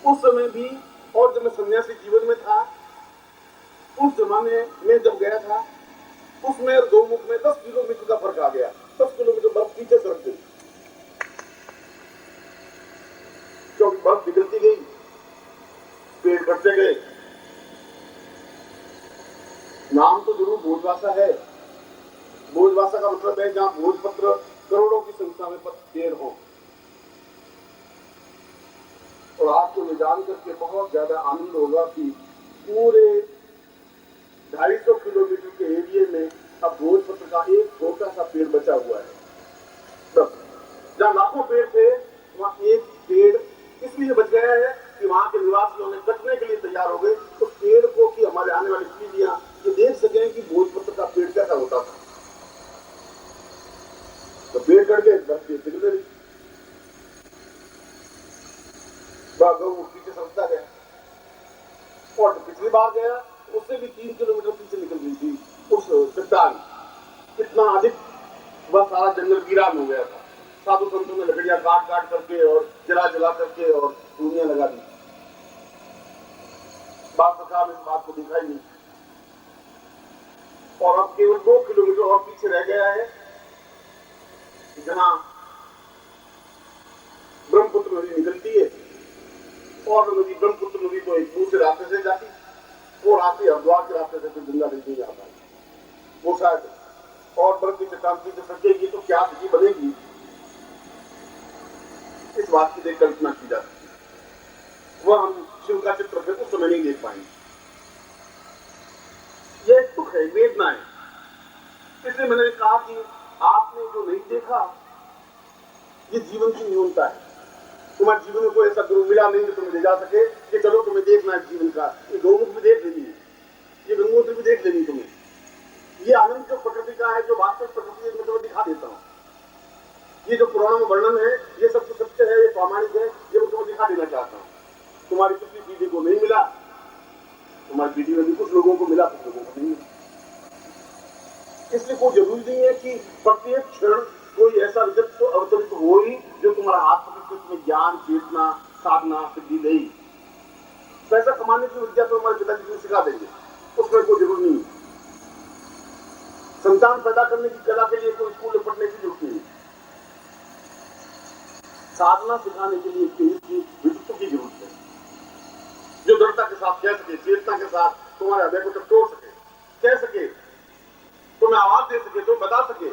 उस समय भी, और जब मैं सन्यासी जीवन में था उस जमाने में जब गया था, उसमें और गौमुख में 10 किलोमीटर का फर्क आ गया। 10 किलोमीटर बर्फ पीछे सरक गई, क्योंकि बर्फ पिघलती गई, पेड़ कटते गए। नाम तो जरूर भोजवासा है। भोजवासा का मतलब है जहां भोजपत्र करोड़ों की संख्या में पेड़ हो। और आपको ये जान करके बहुत ज्यादा आनंद होगा कि पूरे 250 किलोमीटर के एरिया में अब भोजपत्र का एक छोटा सा पेड़ बचा हुआ है। जहां लाखों पेड़ थे वहां एक पेड़ इसलिए बच गया है कि वहां के निवासियों ने कटने के लिए तैयार हो गए उस पेड़ को, कि हमारे आने वाली पीढ़ियां ये देख सकें कि भोजपत्र का पेड़ कैसा होता था। तो पेड़ कट गए, पिघल रही, पीछे सरकता गया। और पिछली बार गया उससे भी 3 किलोमीटर पीछे निकल गई थी उस चट्टान। इतना अधिक वह सारा जंगल वीरान हो गया था। साधु संतों ने लकड़ियां काट काट करके और जला करके और धूनियां लगा दी। बात सरकार ने इस बात को दिखाई नहीं। और अब केवल 2 किलोमीटर और पीछे रह गया है जहां ब्रह्मपुत्र नदी निकलती है। और नदी ब्रह्मपुत्र नदी तो एक दूसरे रास्ते से जाती, वो रास्ते हरिद्वार के रास्ते से गंगा नदी जाता है। वो शायद और बर्फ की चट्टान पीछे सकेगी तो क्या स्थिति बनेगी, इस बात की देख कल्पना की जा सकती है। वह हम शिव का चित्र फिर उस समय नहीं देख पाएंगे। यह एक दुख है, वेदना है। इसलिए मैंने कहा कि आपने जो नहीं देखा ये जीवन की न्यूनता है। तुम्हारे जीवन में कोई ऐसा गुरु मिला नहीं जो तुम्हें ले जा सके कि चलो तुम्हें देखना है जीवन का। ये गौमुख भी देख लेनी है, ये गंगोत्री भी देख लेनी तुम्हें। ये आनंद जो प्रकृति का है, जो वास्तविक प्रकृति है, मैं तुम्हें दिखा देता हूँ। ये जो पुराणों में वर्णन है ये सब तो सत्य है, ये प्रामाणिक है, ये मैं तुम्हें दिखा देना चाहता हूँ। तुम्हारी पिछली पीढ़ी को नहीं मिला, तुम्हारी पीढ़ी में भी कुछ लोगों को मिला, कुछ लोगों को नहीं मिला। इसलिए कोई जरूरी नहीं है कि प्रत्येक क्षण कोई ऐसा विद्युत अवतरित हो ही जो तुम्हारा हाथ पकड़ के तुम्हें ज्ञान, चेतना, साधना, सिद्धि देगी। पैसा कमाने की विद्या तो हमारे पिताजी तुम्हें सिखा देंगे, उसमें कोई जरूरत नहीं। संतान पैदा करने की कला के लिए कोई स्कूल में पढ़ने की जरूरत नहीं। साधना सिखाने के लिए की विद्युत्व की जरूरत है, जो दृढ़ता के साथ कह सके, चेतना के साथ तुम्हारे हृदय को टटोल सके, कह सके, तुम्हें आवाज दे सके, तुम्हें बता सके,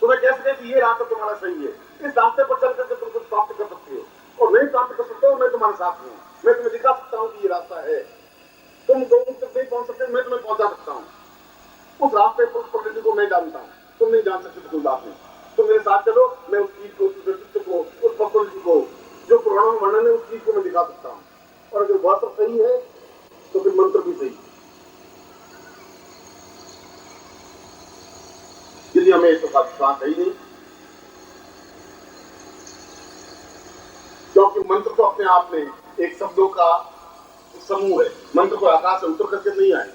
तुम्हें कह सके कि ये रास्ता तुम्हारा सही है, इस रास्ते पर चल करके तुम कुछ प्राप्त कर सकते हो। और नहीं प्राप्त कर सकते हो, मैं तुम्हारे साथ हूँ, मैं तुम्हें दिखा सकता हूँ कि ये रास्ता है। तुम गौमुख तक नहीं पहुंच सकते, मैं तुम्हें पहुंचा सकता हूँ। उस रास्ते पर प्रकृति को मैं जानता हूँ, तुम नहीं जान सकते, कोई बात नहीं। तुम मेरे साथ चलो, मैं उस चीज को, उस व्यक्तित्व को, उस प्रकृति को जो पुराणों में वर्णन है उस चीज को मैं दिखा सकता हूँ। और अगर वह सब सही है तो फिर मंत्र भी सही। यदि हमें तो विश्वास है ही नहीं, क्योंकि मंत्र तो अपने आप में एक शब्दों का समूह है। मंत्र को आकाश से उतर करके नहीं आए,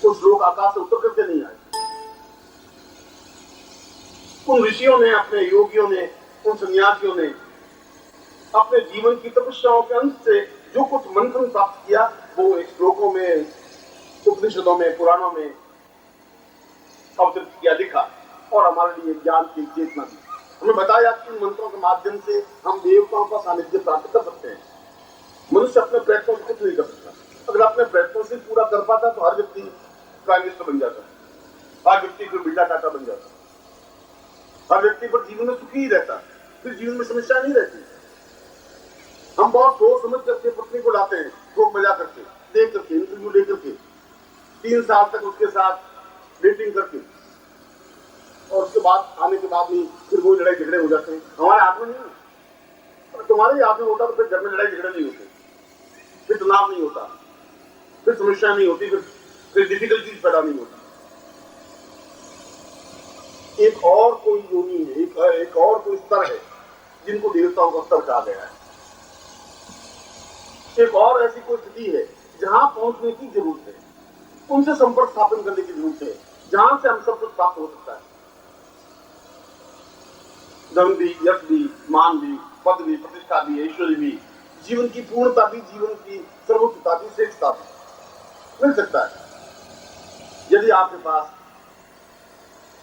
कुछ लोग आकाश से उतर करके नहीं आए। उन ऋषियों ने, अपने योगियों ने, उन सन्यासियों ने अपने जीवन की तपस्याओं के अंत से जो कुछ मंथन प्राप्त किया वो एक श्लोकों में, उपनिषदों में, पुराणों में अवतरित किया, लिखा। और हमारे लिए ज्ञान की चेतना दी। हमें बताया कि इन मंत्रों के माध्यम से हम देवताओं का सानिध्य प्राप्त कर सकते हैं। मनुष्य अपने प्रयत्नों से कुछ नहीं कर सकता। अगर अपने प्रयत्नों से पूरा कर पाता तो हर व्यक्ति प्राइम मिनिस्टर बन जाता, हर व्यक्ति को बिरला टाटा बन जाता, हर व्यक्ति पर जीवन में सुखी ही रहता, फिर जीवन में समस्या नहीं रहती। हम बहुत सोच समझ करके पत्नी को लाते हैं, भोग बजा करके, देख करके, इंटरव्यू लेकर के, 3 साल तक उसके साथ डेटिंग करके, और उसके बाद आने के बाद भी फिर वही लड़ाई झगड़े हो जाते हैं। हमारे हाथ में नहीं है, तुम्हारे हाथ में होता तो फिर घर में लड़ाई झगड़े नहीं होते, फिर तनाव नहीं होता, फिर समस्या नहीं होती, फिर डिफिकल्टीज पैदा नहीं होता। एक और कोई योनि है, एक और कोई स्तर है जिनको देवताओं का स्तर कहा गया है। एक और ऐसी कोई स्थिति है जहां पहुंचने की जरूरत है, उनसे संपर्क स्थापन करने की जरूरत है, जहां से हम सब कुछ प्राप्त हो सकता है। धन भी, यश भी, मान भी, पद भी, प्रतिष्ठा भी, ऐश्वर्य भी, जीवन की पूर्णता भी, जीवन की सर्वोच्चता भी, श्रेष्ठता भी मिल सकता है यदि आपके पास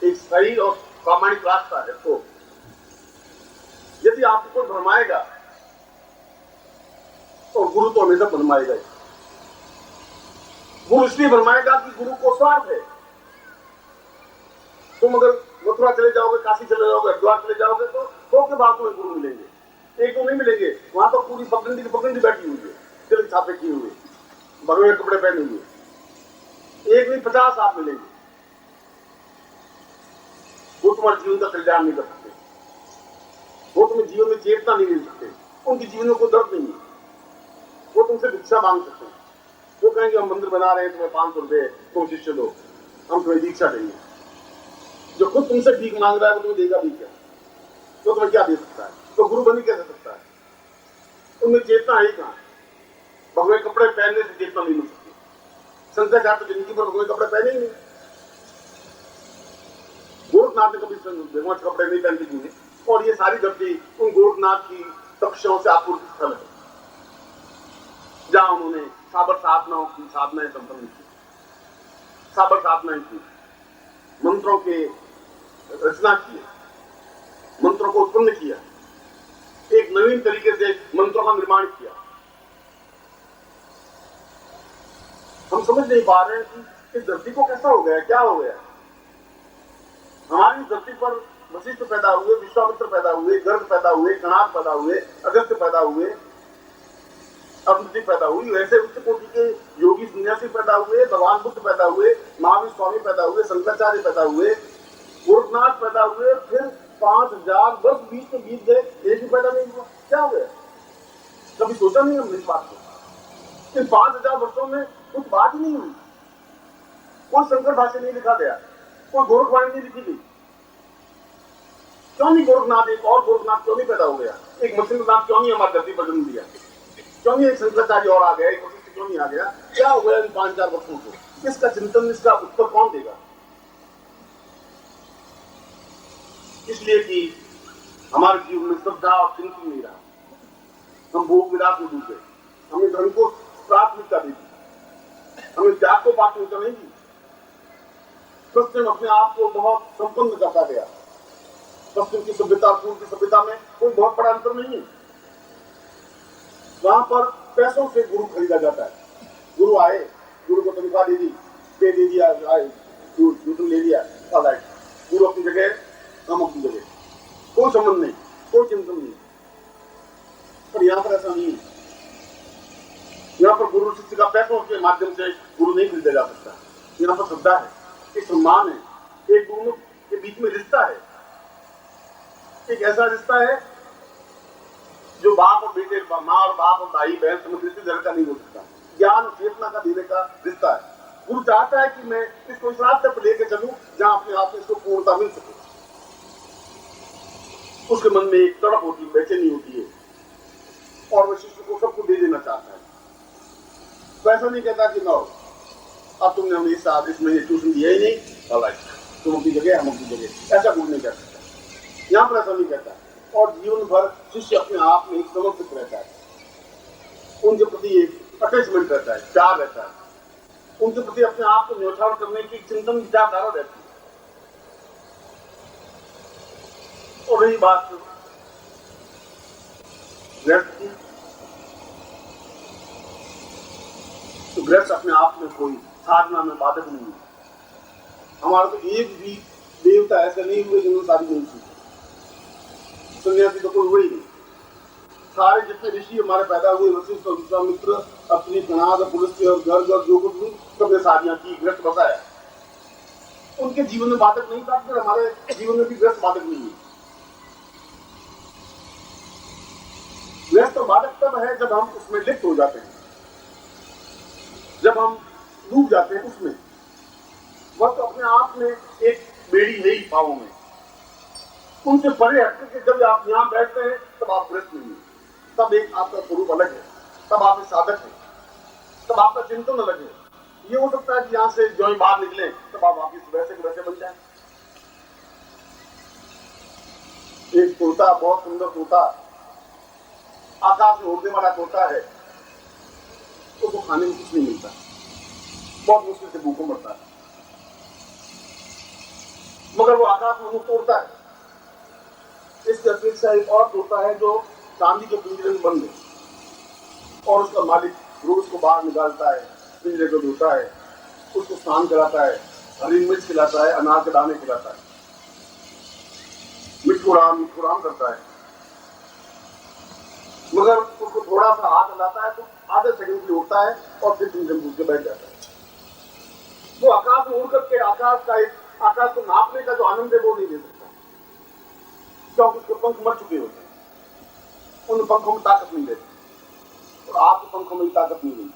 एक सही और प्रामाणिक रास्ता है। तो यदि आपको कोई भरमाएगा तो गुरु तो हमेशा भरमाएगा ही। गुरु इसलिए भरमाएगा कि गुरु को स्वार्थ है। तुम अगर मथुरा चले जाओगे, काशी चले जाओगे, हरिद्वार चले जाओगे तो 100 के बाद तुम्हें गुरु मिलेंगे, एक तो नहीं मिलेंगे। वहां तो पूरी पगडंडी बैठी हुई है, तिलक छापे किए हुए, भगवे कपड़े पहने हुए, एक नहीं 50 आप मिलेंगे। वो तुम्हारे जीवन का कल्याण नहीं कर सकते, वो तुम्हें जीवन में चेतना नहीं मिल सकते, उनके जीवन में कोई दर्द नहीं है। वो तुमसे भिक्षा मांग सकते हैं, वो कहेंगे हम मंदिर बना रहे हैं, तुम्हें 500 रुपए, तुम शिष्य दो, हम तुम्हें दीक्षा देंगे। जो खुद तुमसे भीख मांग रहा है वो तुम्हें देगा भी क्या? तो तुम्हें क्या दे सकता है? तो गुरु बनी कैसे सकता है? उनमें चेतना ही कहां? भगवे कपड़े पहनने से चेतना नहीं मिल सकती। शंकराचार्य तो जिंदगी पर भगवे कपड़े पहने ही नहीं। गोरखनाथ ने कभी भगवान कपड़े नहीं पहनते जीने, और ये सारी धरती उन गोरखनाथ की तपस्याओं से आपूर्ति स्थल है, जहां उन्होंने साबर साधनाओं की साधनाएं संपन्न की, साबर साधनाएं की, मंत्रों के रचना की, मंत्रों को उत्पन्न किया, एक नवीन तरीके से मंत्रों का निर्माण किया। हम समझ नहीं पा रहे हैं कि इस धरती को कैसा हो गया, क्या हो गया। हमारी धरती पर वशिष्ठ पैदा हुए, विश्वामित्र पैदा हुए, गर्ग पैदा हुए, कणाद पैदा हुए, अगस्त्य पैदा हुए, अरुंधति पैदा हुई। वैसे उच्च कोटि के योगी सन्यासी पैदा हुए, भगवान बुद्ध पैदा हुए, महावीर स्वामी पैदा हुए, शंकराचार्य पैदा हुए, गोरखनाथ पैदा हुए। फिर 5000 वर्ष बीच में बीत गए, एक भी पैदा नहीं हुआ। क्या हो गया? कभी सोचा नहीं हमने इस बात को? इन 5000 वर्षों में कुछ बात ही नहीं हुई, कोई शंकर भाष्य नहीं लिखा गया, कोई गोरखवाणी नहीं लिखी गई। क्यों नहीं गोरखनाथ, एक और गोरखनाथ क्यों नहीं पैदा हो गया? एक मत्स्यनाथ क्यों नहीं हमारी धरती पर जन्म दिया? क्यों नहीं एक शंकराचार्य और आ गया? एक वशिष्ठ क्यों नहीं आ गया? क्या हो गया इन 5000 वर्षों को? इसका चिंतन, इसका उत्तर कौन देगा? इसलिए कि हमारे जीवन में श्रद्धा और चिंतन नहीं रहा। हम भोग विलास में डूब गए, हमने धर्म को प्राथमिकता दी, हमने त्याग को प्राथमिकता नहीं दी। पश्चिम अपने आप को बहुत संपन्न करता गया। पश्चिम की सभ्यता और पूर्व की सभ्यता में कोई बहुत बड़ा अंतर नहीं है। वहां पर पैसों से गुरु खरीदा जाता है। गुरु आए, गुरु को तनख्वाह दे दी, पे दे दिया, आए गुरु ले लिया, गुरु अपनी जगह, हम अपनी जगह, कोई संबंध नहीं, कोई चिंतन नहीं। पर यहाँ पर ऐसा नहीं है। यहाँ पर गुरु शिष्य का पैसों के माध्यम से गुरु नहीं खरीदा जा सकता। यहाँ पर श्रद्धा है, एक सम्मान है, एक दोनों के बीच में रिश्ता है, एक ऐसा रिश्ता है जो बाप और बेटे, माँ और बाप और भाई बहन समझ घर का नहीं हो सकता। ज्ञान और चेतना का देने का रिश्ता है। गुरु चाहता है कि मैं इसको इस रास्ते पर लेकर चलूं जहां अपने आप में इसको पूर्णता मिल सके। उसके मन में एक तड़प होती है, बेचैनी होती है, और वह शिष्य को सब कुछ दे देना चाहता है। तो ऐसा नहीं कहता कि नो, अब तुमने हमें इस महीने ट्यूशन दिया ही नहीं, तुम अपनी जगह, हम अपनी जगह, ऐसा गुरु नहीं कर सकता। यहाँ पर ऐसा नहीं कहता। और जीवन भर शिष्य अपने आप में एक समर्पित रहता है, उनके प्रति एक अटैचमेंट रहता है, प्यार रहता है, उनके प्रति अपने आप को न्यौछावर करने की चिंतन विचारधारा रहती है। और रही बात गृहस्थ की, तो गृहस्थ अपने आप में कोई साधना में बाधक नहीं है। हमारा तो एक भी देवता ऐसे नहीं हुए जिन्होंने सारी नहीं सीखी। सन्यासी तो कोई हुए ही नहीं। सारे जितने ऋषि हमारे पैदा हुए, वशिष्ठ और विश्वामित्र, अपनी कणाद, पुलस्त्य और गर्ग और जो कुछ भी, सबने शादियां की, गृहस्थ बसाया। उनके जीवन में बाधक नहीं था, फिर हमारे जीवन में भी गृहस्थ बाधक नहीं है। गृहस्थ बाधक तब है जब हम उसमें लिप्त हो जाते हैं, जब हम डूब जाते हैं उसमें। वह तो अपने आप में एक बेड़ी है ही पाँवों में, उनसे परे हट के जब आप यहाँ बैठते हैं तब आप गृहस्थ नहीं है, तब एक आपका स्वरूप अलग है, तब आप एक साधक है, तब आपका चिंतन अलग है। ये हो सकता है कि यहाँ से जो ही बाहर निकले तब आप वापिस वैसे के वैसे बन जाए। एक तोता, बहुत सुंदर तोता, आकाश में उड़ने वाला तोता है, उसको खाने में कुछ नहीं मिलता, बहुत मुश्किल से भूखों मरता है, मगर वो आकाश में मुंह तोड़ता है। इसकी अपेक्षा एक और तोता है जो चांदी के पिंजरे में बंद है, और उसका मालिक रोज को बाहर निकालता है, पिंजरे को धोता है, उसको स्नान कराता है, हरी मिर्च खिलाता है, अनार के दाने खिलाता है, मिठुराम करता है, मगर उसको थोड़ा सा हाथ हिलाता है तो आधे सेकंड के लिए उठता है और फिर पिंजरे में घुस के बैठ जाता है। वो आकाश में उड़ करके आकाश को नापने का जो आनंद है वो नहीं ले सकता, क्योंकि उसके पंख मर चुके होते हैं, उन पंखों में ताकत नहीं रहती, और आपके पंखों में भी ताकत नहीं रहती,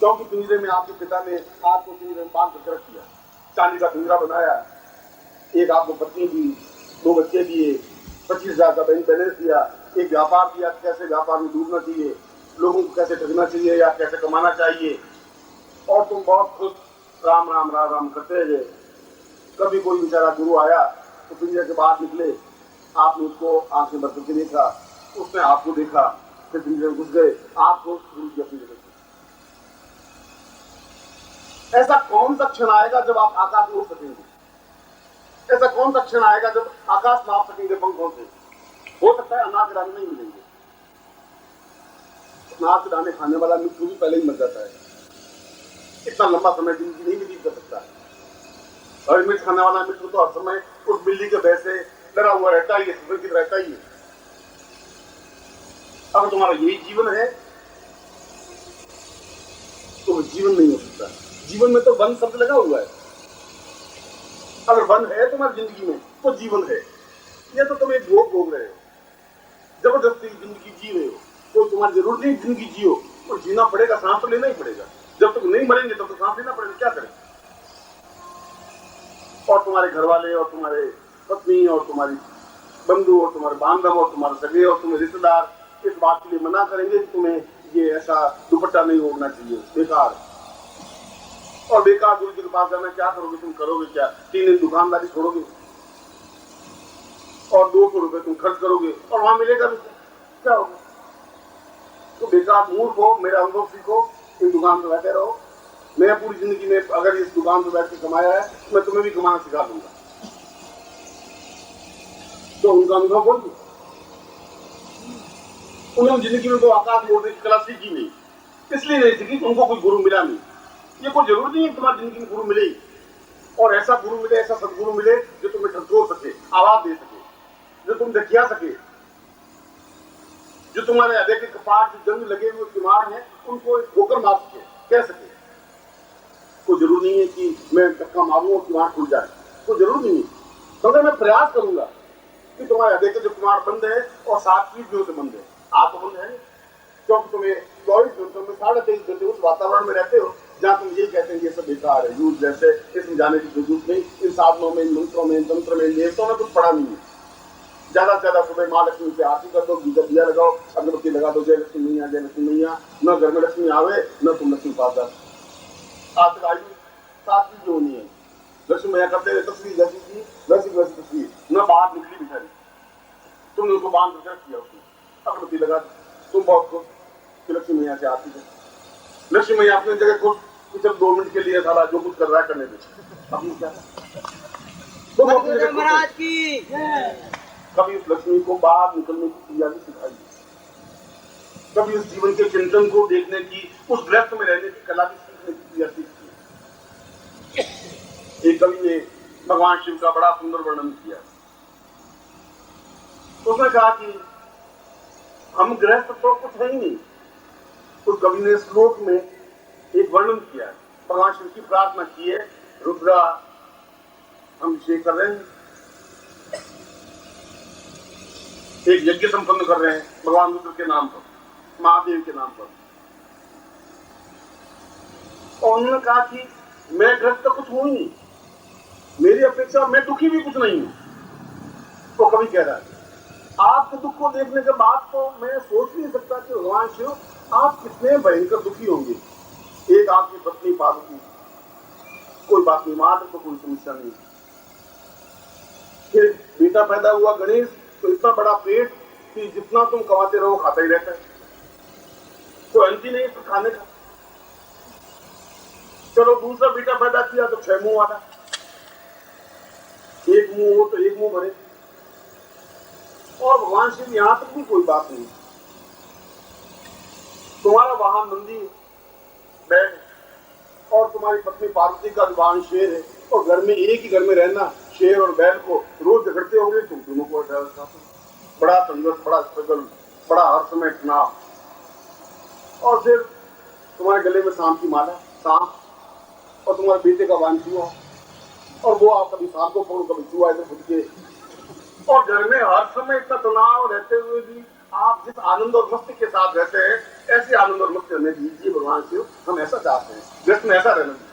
क्योंकि पिंजरे में आपके पिता ने आपको पिंजरे में बांध कर रख दिया, चांदी का पिंजरा बनाया, एक आपको पत्नी दी, 2 बच्चे दिए, 25,000 का बैंक बैलेंस दिया, एक व्यापार दिया, कैसे व्यापार में डूबना चाहिए, लोगों को कैसे ठगना चाहिए या कैसे कमाना चाहिए, और तुम बहुत खुश राम राम राम राम करते रहे। कभी कोई बेचारा गुरु आया तो पिंजरे के बाहर निकले, आपने उसको आंखें बंद करके देखा, उसने आपको देखा, फिर पिंजरे में घुस गए, आपको गुरु जी अपनी जगह। ऐसा कौन सा क्षण आएगा जब आप आकाश में उड़ सकेंगे? ऐसा कौन सा क्षण आएगा जब आकाश नाप सकेंगे पंखों से? हो सकता है अनाज के दाने नहीं मिलेंगे, अनाज के दाने खाने वाला मिट्टू भी पहले ही मर जाता है, इतना लंबा समय जिंदगी नहीं व्यतीत कर सकता है। हरी मिर्च खाने वाला मिट्टू तो हर समय उस बिल्ली के भय से डरा हुआ रहता ही है, सुरक्षित रहता ही है। अगर तुम्हारा यही जीवन है तो जीवन नहीं हो सकता। जीवन में तो वन शब्द लगा हुआ है, अगर वन है तुम्हारी जिंदगी में तो जीवन है। यह तो तुम एक भोग भोग रहे हो, जबरदस्ती जिंदगी जी रहे हो, तो तुम्हारी जरूरत नहीं जिंदगी जियो, और जीना पड़ेगा, सांस तो लेना ही पड़ेगा। जब तक नहीं मरेंगे तब तो सांस लेना पड़ेगा, क्या करें? और तुम्हारे घर वाले और तुम्हारे पत्नी और तुम्हारी बंधु और तुम्हारे बांधव और तुम्हारे सगे और तुम्हारे रिश्तेदार इस बात के लिए मना करेंगे कि तुम्हें ये ऐसा दुपट्टा नहीं ओढ़ना चाहिए, बेकार। और बेकार गुरु जी के पास जाना, क्या करोगे? तुम करोगे क्या? 3 दिन दुकानदारी छोड़ोगे और 200 रुपए तुम खर्च करोगे और वहां मिलेगा भी क्या होगा? तो बेकार मूर्ख हो, मेरा अनुभव सीखो, इस दुकान पर बैठे रहो। मैं पूरी जिंदगी में अगर इस दुकान पर बैठ के कमाया है तो मैं तुम्हें भी कमाना सिखा दूंगा। तो उनका अनुभव बोल दो, उन्होंने जिंदगी में तो आकाश मोड़ने की कला सीखी नहीं, इसलिए नहीं सीखी कि उनको कोई गुरु मिला नहीं। ये कोई जरूरी नहीं है तुम्हारी जिंदगी में गुरु मिले, और ऐसा गुरु मिले, ऐसा सदगुरु मिले जो तुम्हें ठकठोर सके, आवाज दे सके, जो तुम देखिया सके, जो तुम्हारे हृदय के कपाट जो जंग लगे हुए किवाड़ हैं उनको ठोकर मार सके, कह सके। कोई जरूर नहीं है कि मैं धक्का मारूं और किवाड़ खुल जाए, कोई जरूर नहीं है, मगर मैं प्रयास करूंगा कि तुम्हारे हृदय के जो किवाड़ बंद है और 7 पीढ़ियों से बंद है, आप तो बंद है, क्योंकि तुम्हें 24 घंटों में 23.5 घंटे उस वातावरण में रहते हो जहां तुम यही कहते हैं ये सब बेकार है, यूज जैसे इसमें जाने की जरूरत नहीं, इन साधनों में, इन मंत्रों में, तंत्र में, देवताओं में कुछ पड़ा नहीं है। ज्यादा से ज्यादा सुबह माँ लक्ष्मी से आरती कर दो, गीता दिया लगाओ, अगरबत्ती लगा दो, जय लक्ष्मी मैया, जय लक्ष्मी मैया। न घर में लक्ष्मी आवे न तुम लक्ष्मी पास जाओ। आज तक आई 7 चीजें होनी है, लक्ष्मी मैया करते रहे तस्वीर जैसी थी वैसी वैसी तस्वीर, न बाहर निकली बिचारी, तुमने उसको बांध कर रख दिया, उसको अगरबत्ती लगा दी, तुम बहुत खुश लक्ष्मी मैया से आरती कर। लक्ष्मी मैया अपनी जगह खुश कि चल 2 मिनट के लिए साला जो कुछ कर रहा है करने दे, अपनी क्या महाराज की। कभी उस लक्ष्मी को बाहर निकलने की क्रिया भी सिखाई, कभी उस जीवन के चिंतन को देखने की, उस ग्रस्त में रहने की कला भी सीखने की क्रिया सीखी। एक कवि ने भगवान शिव का बड़ा सुंदर वर्णन किया, उसने कहा कि हम गृहस्थ तो कुछ है ही नहीं। उस कवि ने श्लोक में एक वर्णन किया, भगवान शिव की प्रार्थना की है, रुद्रा हम अभिषेक कर रहे हैं, एक यज्ञ संपन्न कर रहे हैं भगवान रुद्र के नाम पर, महादेव के नाम पर। और उन्होंने कहा कि मैं ग्रस्त तो कुछ हूं ही नहीं, मेरी अपेक्षा मैं दुखी भी कुछ नहीं हूं। तो कवि कह रहा है आपके दुख को देखने के बाद तो मैं सोच नहीं सकता कि भगवान शिव आप कितने भयंकर दुखी होंगे। एक आपकी पत्नी पार्वती, कोई बात नहीं, मात्र तो कोई समस्या नहीं। फिर बेटा पैदा हुआ गणेश, तो इतना बड़ा पेट कि जितना तुम कमाते रहो खाता ही रहता है, कोई अंत ही नहीं है खाने का। चलो दूसरा बेटा पैदा किया तो 6 मुंह वाला, एक मुंह हो तो एक मुंह भरे। और भगवान शिव यहां तक भी कोई बात नहीं, तुम्हारा वाहन नंदी बैल और तुम्हारी पत्नी पार्वती का वाहन शेर है, और घर में एक ही घर में रहना, शेर और बैल को रोज झगड़ते होंगे, तुम दोनों को बड़ा संघर्ष, बड़ा स्ट्रगल, बड़ा हर समय तनाव। और फिर तुम्हारे गले में सांप की माला, सांप, और तुम्हारे बेटे का वाहन चूहा, और वो आप कभी सांप को पकड़ो कभी चूहा इधर खुद के, और घर में हर समय इतना तनाव रहते हुए भी आप जिस आनंद और मस्ती के साथ रहते हैं, ऐसे आनंद और मस्ती हमें दीजिए भगवान शिव, हम ऐसा चाहते हैं, जश्न ऐसा रहना चाहिए।